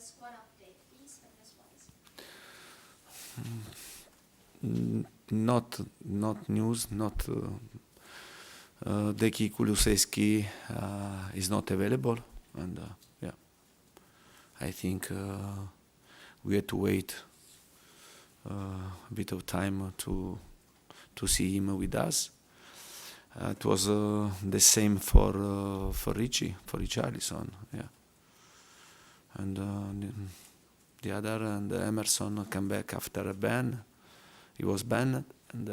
squad update, please, fitness-wise? Not news, not Deki Kulusevski is not available, and yeah, I think we had to wait a bit of time to see him with us. It was the same for Richarlison, yeah, and the other, and Emerson came back after a ban. He was banned, and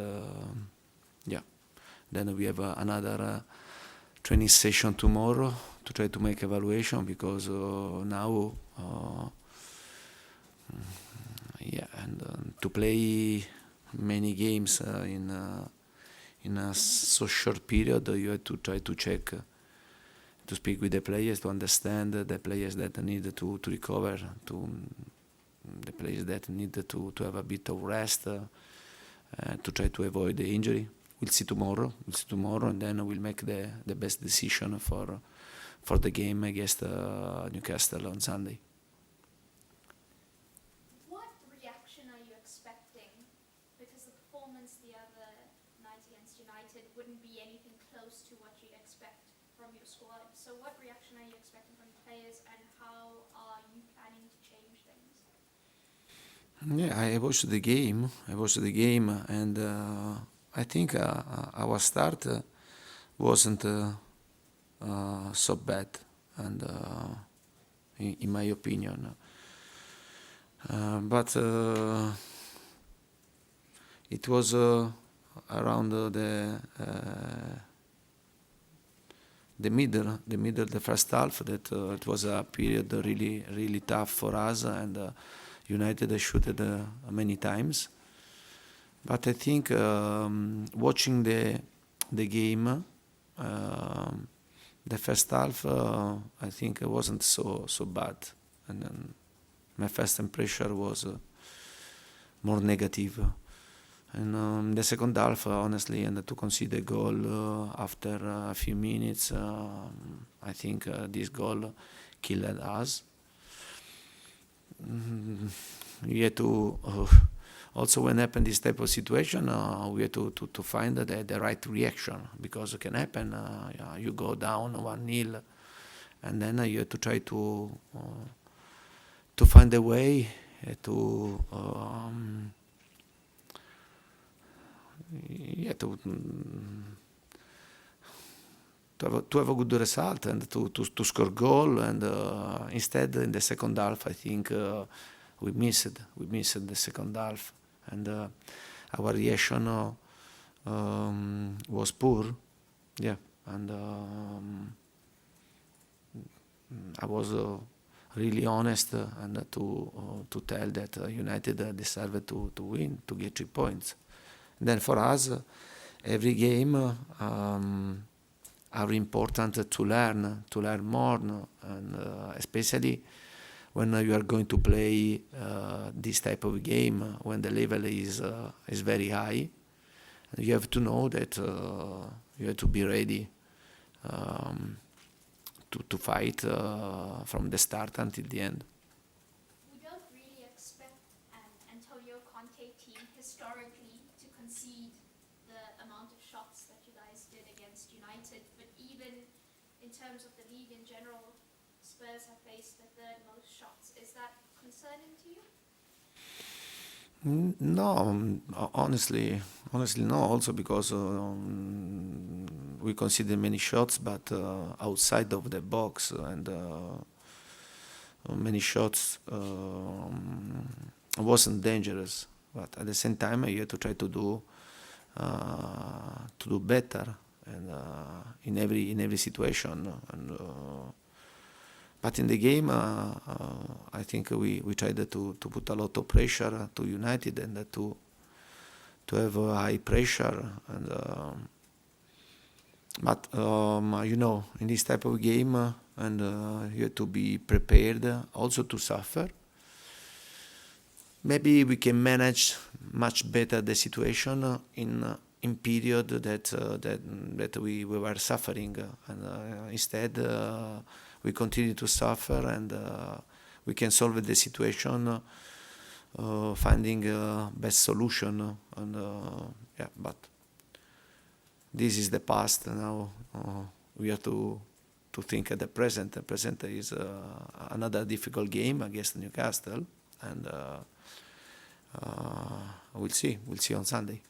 yeah. Then we have another training session tomorrow to try to make evaluation, because now, yeah, and to play many games in a so short period, you have to try to check, to speak with the players, to understand the players that need to recover, the players that need to have a bit of rest, to try to avoid the injury. We'll see tomorrow, and then we'll make the best decision for the game against Newcastle on Sunday. What reaction are you expecting? Because the performance the other night against United wouldn't be anything close to what you'd expect from your squad. So what reaction are you expecting from the players, and how are you planning to change things? Yeah, I watched the game, and I think our start wasn't so bad, and in my opinion, but it was around the middle, the first half, that it was a period really tough for us, and United shooted many times. But I think watching the game, the first half, I think it wasn't so bad, and then my first impression was more negative. And the second half, honestly, and to concede a goal after a few minutes, I think this goal killed us. We had to also, when happened this type of situation, we had to find the right reaction, because it can happen. You go down 1-0, and then you have to try to find a way to have a good result, and to score goal. And instead, in the second half, I think we missed the second half, and our reaction was poor. Yeah, and I was really honest, and to tell that United deserved to win, to get 3 points. And then for us, every game are important to learn more, and especially when you are going to play this type of game, when the level is very high. You have to know that you have to be ready to fight from the start until the end. We don't really expect an Antonio Conte team historically to concede the amount of shots that you guys did against United, but even in terms of the league in general, Spurs have faced the third most shots. Is that concerning to you? No, honestly no. Also because we conceded many shots, but outside of the box, and many shots wasn't dangerous. But at the same time, you have to try to do better, and in every situation. And but in the game, I think we tried to put a lot of pressure to United, and to have a high pressure. And but in this type of game, and you have to be prepared also to suffer. Maybe we can manage much better the situation in period that we were suffering, and instead we continue to suffer, and we can solve the situation, finding best solution, and but this is the past. Now we have to think at the present. The present is another difficult game against Newcastle, and we'll see on Sunday.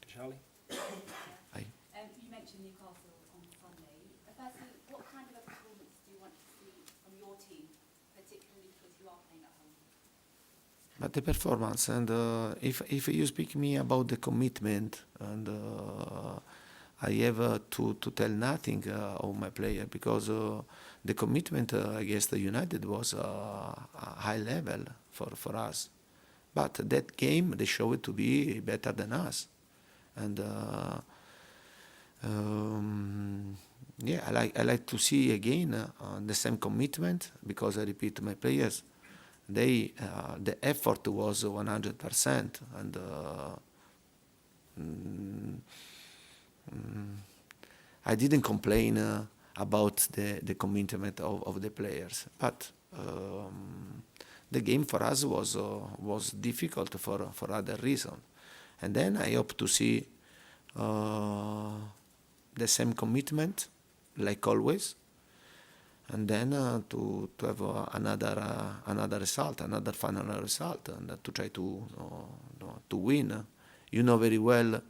Charlie? Aye. You mentioned Newcastle on Sunday. Firstly, what kind of a performance do you want to see from your team, particularly because you are playing at home? But the performance, and if you speak me about the commitment, and I have to tell nothing of my player, because the commitment against the United was a high level for us. But that game, they showed it to be better than us. And I like to see again the same commitment, because I repeat, my players, the effort was 100%, and I didn't complain about the commitment of the players, but the game for us was difficult for other reasons. And then I hope to see the same commitment, like always, and then to have another result, another final result, and to try to win. You know very well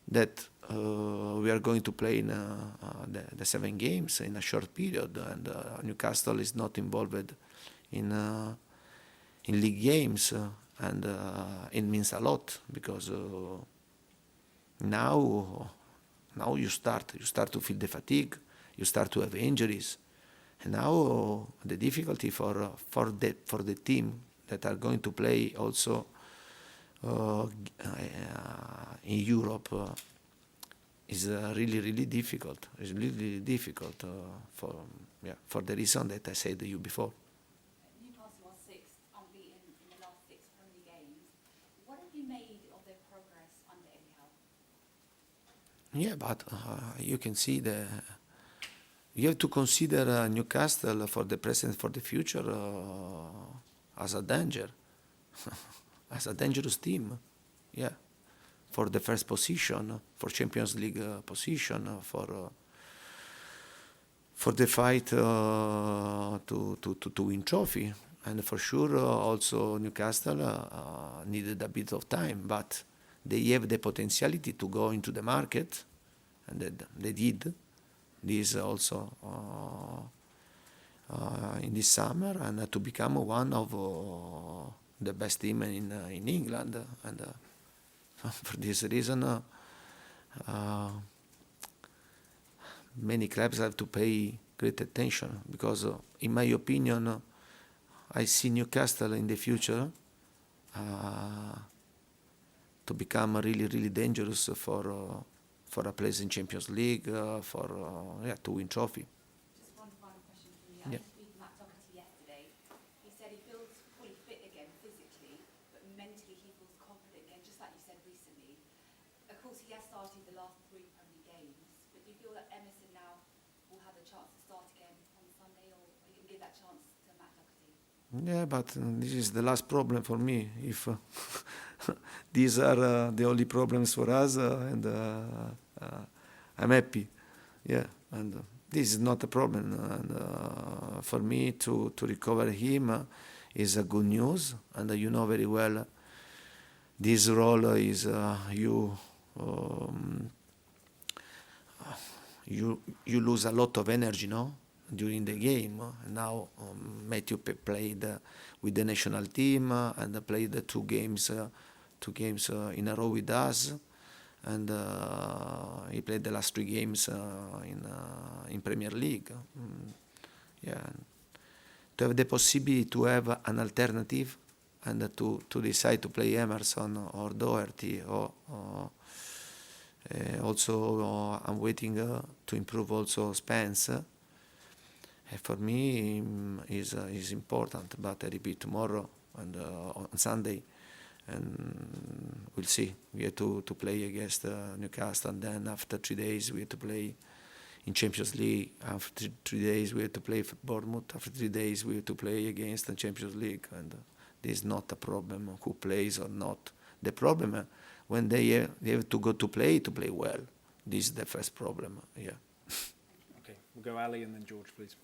that we are going to play in the 7 games in a short period, and Newcastle is not involved in league games, and it means a lot, because now you start to feel the fatigue, you start to have injuries, and now the difficulty for the team that are going to play also in Europe is really difficult. It's really difficult for the reason that I said to you before. Newcastle are 6th, unbeaten in the last 6 Premier games. What have you made of their progress under Eddie Howe? Yeah, but you can see you have to consider Newcastle for the present, for the future, as a danger, as a dangerous team. Yeah, for the first position, for Champions League position, for the fight to win trophy, and for sure also Newcastle needed a bit of time, but they have the potentiality to go into the market, and they did this also in this summer, and to become one of the best team in England, and for this reason many clubs have to pay great attention, because in my opinion I see Newcastle in the future to become really dangerous for a place in Champions League, to win trophy. Just one final question from me. I Yeah. was speaking to Matt Doherty yesterday. He said he feels fully fit again physically, but mentally he feels confident again, just like you said recently. Of course, he has started the last 3 Premier games, but do you feel that Emerson now will have a chance to start again on Sunday, or are you going to give that chance to Matt Doherty? Yeah, but this is the last problem for me. If these are the only problems for us, and I'm happy. Yeah, and this is not a problem. And for me to recover him is a good news. And you know very well, this role is you lose a lot of energy, no? During the game. Now Matthew played with the national team, and played 2 games in a row with us, and he played the last 3 games in Premier League. Yeah, to have the possibility to have an alternative, and to decide to play Emerson or Doherty, or also I'm waiting to improve also Spence. For me is important, but I repeat, tomorrow and on Sunday, and we'll see. We have to play against Newcastle, and then after 3 days we have to play in Champions League. After 3 days we have to play for Bournemouth. After 3 days we have to play against the Champions League, and this is not a problem who plays or not. The problem when they have to go to play well. This is the first problem. Yeah. Okay, we'll go Ali and then George, please.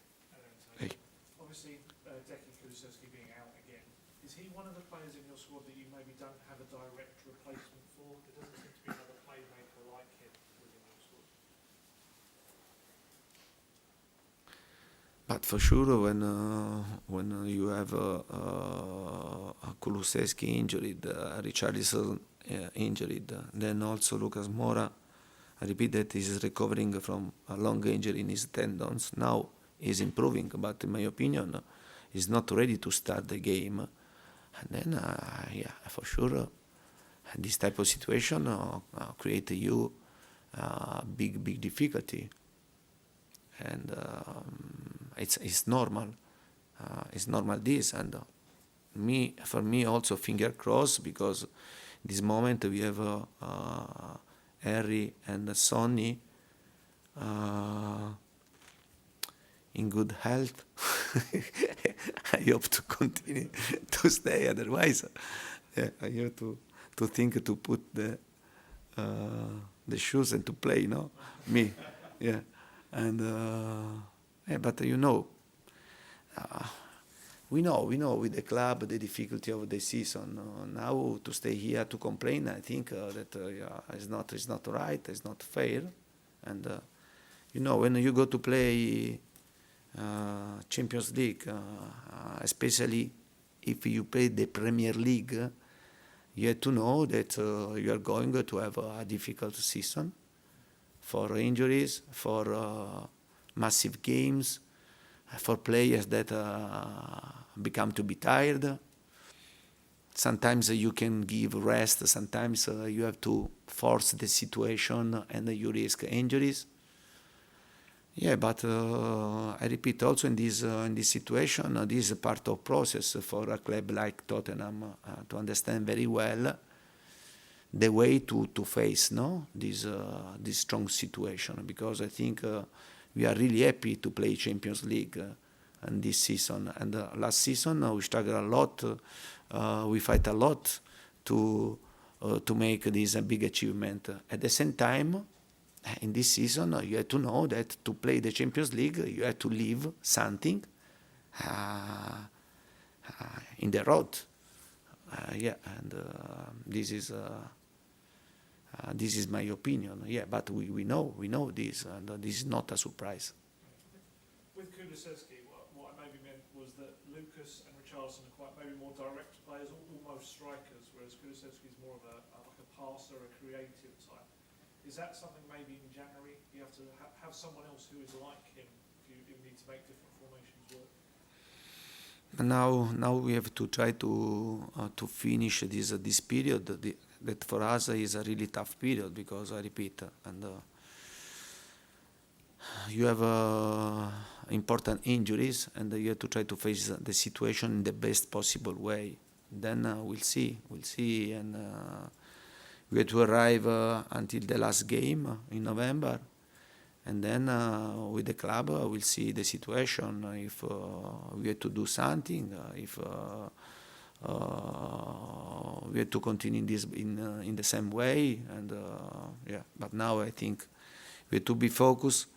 Hey. Obviously, Kulusevski being out again, is he one of the players in your squad that you maybe don't have a direct replacement for? There doesn't seem to be another playmaker like him within your squad. But for sure, when you have a Kulusevski injured, Richarlison injured, then also Lucas Moura, I repeat that he's recovering from a long injury in his tendons. Now he's improving, but in my opinion, he's not ready to start the game. And then, for sure, this type of situation create you big difficulty. And it's normal. It's normal this, and for me also finger crossed, because this moment we have Harry and Sonny in good health. I hope to continue to stay. Otherwise, I have to think to put the shoes and to play. No, me, yeah, and but we know with the club the difficulty of the season. Now to stay here to complain, I think that it's not right, it's not fair, and when you go to play Champions League, especially if you play the Premier League, you have to know that you are going to have a difficult season for injuries, for massive games, for players that become to be tired. Sometimes you can give rest, sometimes you have to force the situation and you risk injuries. Yeah, but I repeat, also in this situation, this is a part of process for a club like Tottenham to understand very well the way to face this strong situation, because I think we are really happy to play Champions League in this season. And last season we struggled a lot, we fight a lot to make this a big achievement. At the same time, in this season, you have to know that to play the Champions League, you have to leave something in the road. And this is my opinion. Yeah, but we know this, and this is not a surprise. With Kulusevski, what I maybe meant was that Lucas and Richarlison are quite maybe more direct players, almost strikers, whereas Kulusevski is more of a passer, a creative type. Is that something maybe in January you have to have someone else who is like him if you need to make different formations work? Now we have to try to finish this period that for us is a really tough period, because I repeat, and you have important injuries, and you have to try to face the situation in the best possible way. Then we'll see, and we have to arrive until the last game in November, and then with the club we'll see the situation, if we have to do something, if we have to continue in the same way, and But now I think we have to be focused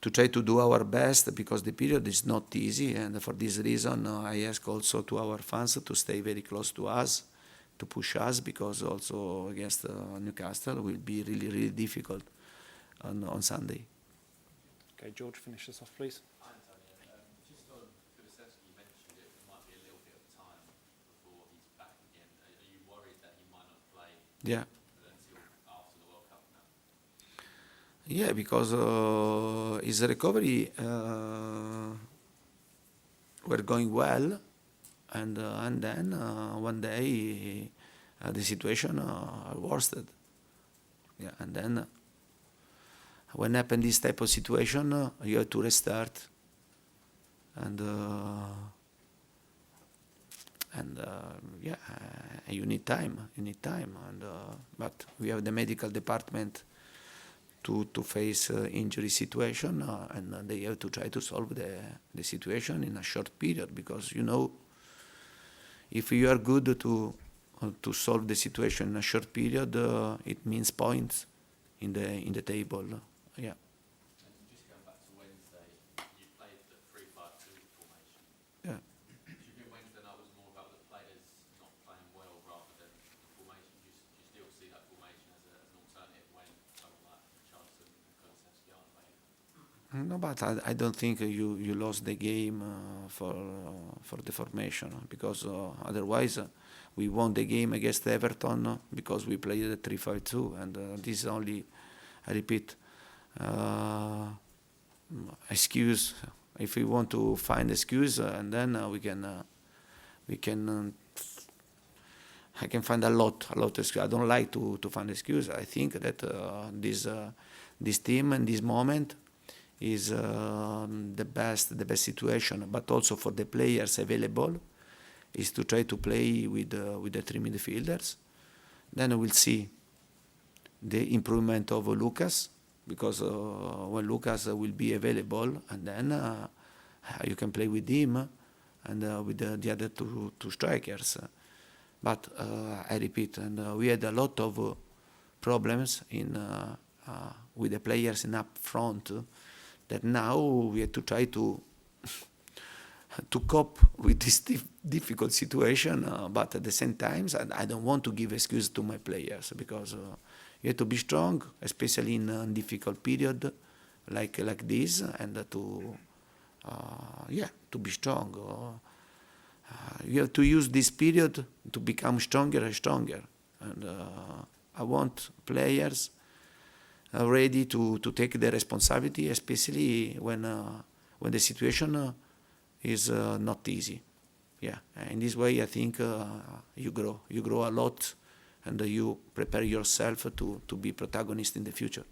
to try to do our best, because the period is not easy, and for this reason I ask also to our fans to stay very close to us, to push us, because also against Newcastle will be really difficult on Sunday. Okay, George, finish us off, please. Hi, Antonio. Just on Kulusevski, you mentioned it might be a little bit of time before he's back again. Are you worried that he might not play Yeah. until after the World Cup now? Yeah, because his recovery were going well, and then one day the situation worsened. Yeah, and then when happen this type of situation, you have to restart, and you need time, and but we have the medical department to face injury situation, and they have to try to solve the situation in a short period, because if you are good to solve the situation in a short period, it means points in the table. Yeah. And just going back to Wednesday, you played the 3-5-2 formation. Yeah. Do you think Wednesday night was more about the players not playing well rather than the formation? Do you still see that formation as an alternative when someone like Richarlison and Kulusevski aren't playing? No, but I don't think you lost the game for the formation, because otherwise we won the game against Everton because we played the 3-5-2, and this is only, I repeat, excuse. If we want to find excuse, and then we can. I can find a lot of excuse. I don't like to find excuse. I think that this team and this moment is the best situation, but also for the players available, is to try to play with the three midfielders. Then we'll see the improvement of Lucas, because when Lucas will be available, and then you can play with him and with the other two strikers. But I repeat, and we had a lot of problems with the players in up front, that now we have to try to cope with this difficult situation, but at the same time, I don't want to give excuse to my players, because you have to be strong, especially in a difficult period like this, and to be strong. You have to use this period to become stronger and stronger, and I want players ready to take the responsibility, especially when the situation is not easy. Yeah, in this way I think you grow a lot, and you prepare yourself to be protagonist in the future.